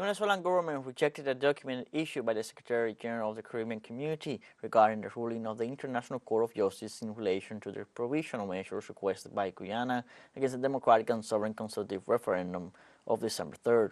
The Venezuelan government rejected a document issued by the Secretary General of the Caribbean Community regarding the ruling of the International Court of Justice in relation to the provisional measures requested by Guyana against the democratic and sovereign consultative referendum of December 3rd.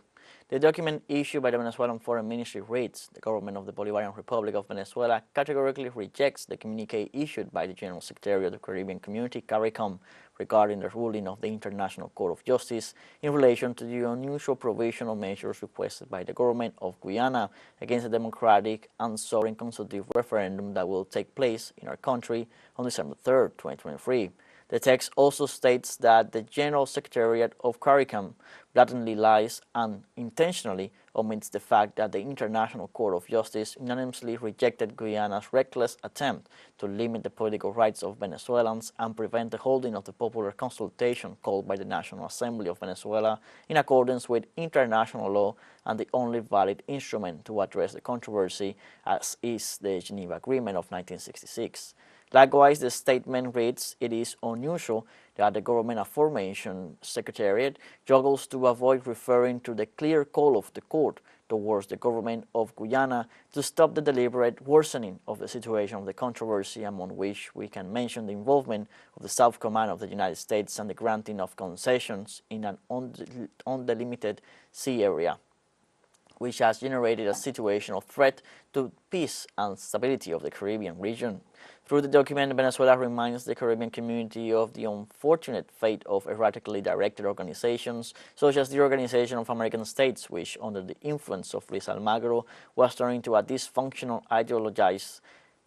The document issued by the Venezuelan Foreign Ministry reads, "The government of the Bolivarian Republic of Venezuela categorically rejects the communiqué issued by the General Secretariat of the Caribbean Community, Caricom, regarding the ruling of the International Court of Justice in relation to the unusual provisional measures requested by the government of Guyana against a democratic and sovereign consultative referendum that will take place in our country on December 3rd, 2023. The text also states that the General Secretariat of Caricom blatantly lies and intentionally omits the fact that the International Court of Justice unanimously rejected Guyana's reckless attempt to limit the political rights of Venezuelans and prevent the holding of the popular consultation called by the National Assembly of Venezuela in accordance with international law and the only valid instrument to address the controversy, as is the Geneva Agreement of 1966. Likewise, the statement reads, "It is unusual that the government aforementioned Secretariat juggles to avoid referring to the clear call of the court towards the government of Guyana to stop the deliberate worsening of the situation of the controversy, among which we can mention the involvement of the South Command of the United States and the granting of concessions in an undelimited sea area, which has generated a situation of threat to peace and stability of the Caribbean region." Through the document, Venezuela reminds the Caribbean community of the unfortunate fate of erratically directed organizations, such as the Organization of American States, which, under the influence of Luis Almagro, was turned into a dysfunctional, ideologized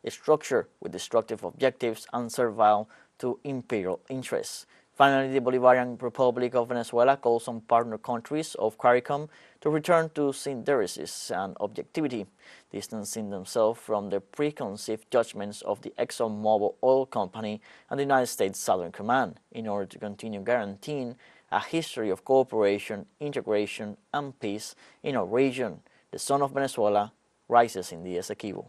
structure with destructive objectives and servile to imperial interests. Finally, the Bolivarian Republic of Venezuela calls on partner countries of Caricom to return to synthesis and objectivity, distancing themselves from the preconceived judgments of the ExxonMobil oil company and the United States Southern Command, in order to continue guaranteeing a history of cooperation, integration, and peace in our region. The sun of Venezuela rises in the Essequibo.